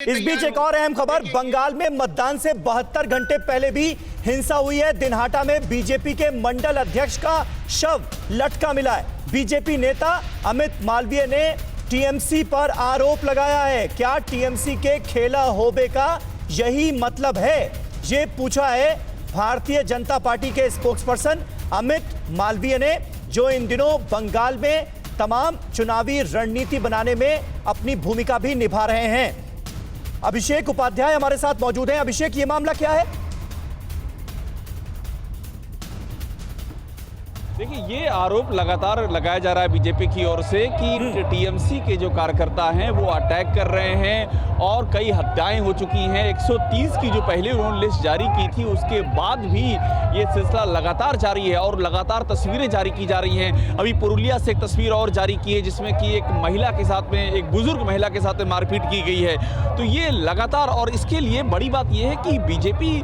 इस बीच एक और अहम खबर, बंगाल में मतदान से 72 घंटे पहले भी हिंसा हुई है। दिनहाटा में बीजेपी के मंडल अध्यक्ष का शव लटका मिला है। बीजेपी नेता अमित मालवीय ने टीएमसी पर आरोप लगाया है। क्या टीएमसी के खेला होबे का यही मतलब है? ये पूछा है भारतीय जनता पार्टी के स्पोक्सपर्सन अमित मालवीय ने, जो इन दिनों बंगाल में तमाम चुनावी रणनीति बनाने में अपनी भूमिका भी निभा रहे हैं। अभिषेक उपाध्याय हमारे साथ मौजूद हैं। अभिषेक, ये मामला क्या है? देखिए, ये आरोप लगातार लगाया जा रहा है बीजेपी की ओर से कि टीएमसी के जो कार्यकर्ता हैं वो अटैक कर रहे हैं और कई हत्याएं हो चुकी हैं। 130 की जो पहले उन्होंने लिस्ट जारी की थी, उसके बाद भी ये सिलसिला लगातार जारी है और लगातार तस्वीरें जारी की जा रही हैं। अभी पुरुलिया से एक तस्वीर और जारी की है जिसमें कि एक महिला के साथ में, एक बुजुर्ग महिला के साथ में मारपीट की गई है। तो ये लगातार, और इसके लिए बड़ी बात यह है कि बीजेपी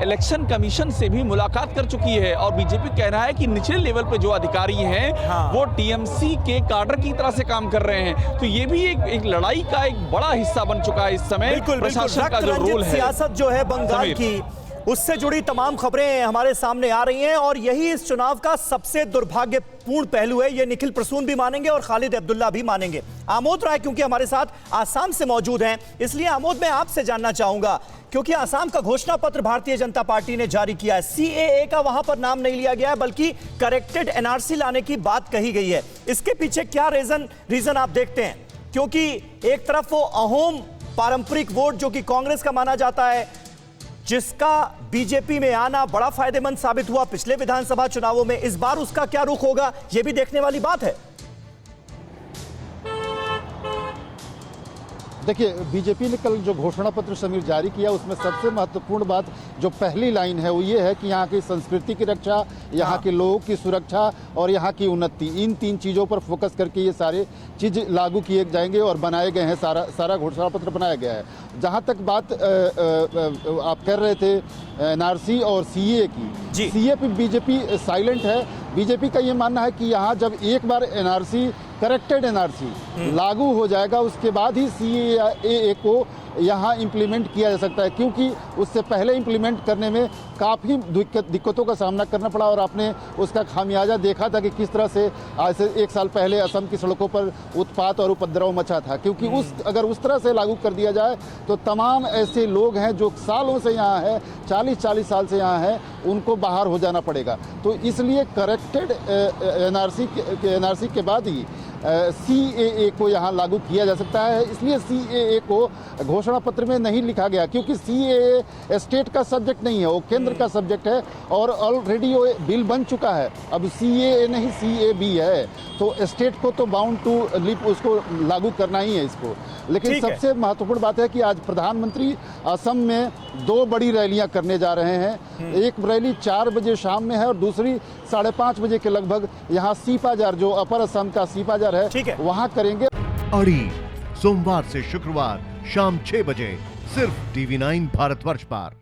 इलेक्शन कमीशन से भी मुलाकात कर चुकी है और बीजेपी कह रहा है कि निचले लेवल पे जो अधिकारी हैं वो टीएमसी के काडर की तरह से काम कर रहे हैं। तो ये भी एक लड़ाई का एक बड़ा हिस्सा बन चुका है इस समय। प्रशासन का जो रोल है, सियासत जो है बंगाल की, उससे जुड़ी तमाम खबरें हमारे सामने आ रही हैं और यही इस चुनाव का सबसे दुर्भाग्यपूर्ण पहलू है। ये निखिल प्रसून भी मानेंगे और खालिद अब्दुल्ला भी मानेंगे। आमोद राय क्योंकि हमारे साथ आसाम से मौजूद हैं, इसलिए आमोद मैं आपसे जानना चाहूंगा, क्योंकि आसाम का घोषणा पत्र भारतीय जनता पार्टी ने जारी किया है। सीएए का वहां पर नाम नहीं लिया गया है, बल्कि करेक्टेड एनआरसी लाने की बात कही गई है। इसके पीछे क्या रीजन आप देखते हैं? क्योंकि एक तरफ वो अहोम पारंपरिक वोट जो कि कांग्रेस का माना जाता है, जिसका बीजेपी में आना बड़ा फायदेमंद साबित हुआ पिछले विधानसभा चुनावों में, इस बार उसका क्या रुख होगा, यह भी देखने वाली बात है। देखिए, बीजेपी ने कल जो घोषणा पत्र समीर जारी किया, उसमें सबसे महत्वपूर्ण बात जो पहली लाइन है वो ये है कि यहाँ की संस्कृति की रक्षा, यहाँ के लोगों की सुरक्षा और यहाँ की उन्नति, इन तीन चीज़ों पर फोकस करके ये सारे चीज़ लागू किए जाएंगे और बनाए गए हैं। सारा घोषणा पत्र बनाया गया है। जहाँ तक बात आप कर रहे थे एनआरसी और सीए की, सीए पे बीजेपी साइलेंट है। बीजेपी का ये मानना है कि यहाँ जब एक बार एनआरसी, करेक्टेड एनआरसी लागू हो जाएगा, उसके बाद ही सीएए को यहाँ इम्प्लीमेंट किया जा सकता है, क्योंकि उससे पहले इम्प्लीमेंट करने में काफ़ी दिक्कतों का सामना करना पड़ा और आपने उसका खामियाजा देखा था कि किस तरह से आज से एक साल पहले असम की सड़कों पर उत्पात और उपद्रव मचा था। क्योंकि अगर उस तरह से लागू कर दिया जाए तो तमाम ऐसे लोग हैं जो सालों से यहाँ है, 40 साल से यहाँ है, उनको बाहर हो जाना पड़ेगा। तो इसलिए करेक्टेड एनआरसी के बाद ही सीएए को यहाँ लागू किया जा सकता है। इसलिए सीएए को घोषणा पत्र में नहीं लिखा गया, क्योंकि सीएए स्टेट का सब्जेक्ट नहीं है, वो केंद्र का सब्जेक्ट है और ऑलरेडी वो बिल बन चुका है। अब सीएए नहीं, सीएबी है, तो स्टेट को तो बाउंड टू लिव उसको लागू करना ही है इसको। लेकिन सबसे महत्वपूर्ण बात है कि आज प्रधानमंत्री असम में 2 बड़ी रैलियां करने जा रहे हैं। एक रैली 4 बजे शाम में है और दूसरी 5:30 बजे के लगभग यहाँ सीपाजार, जो अपर असम का सीपाजार है, वहाँ करेंगे। अड़ी सोमवार से शुक्रवार शाम 6 बजे सिर्फ TV9 भारतवर्ष पर।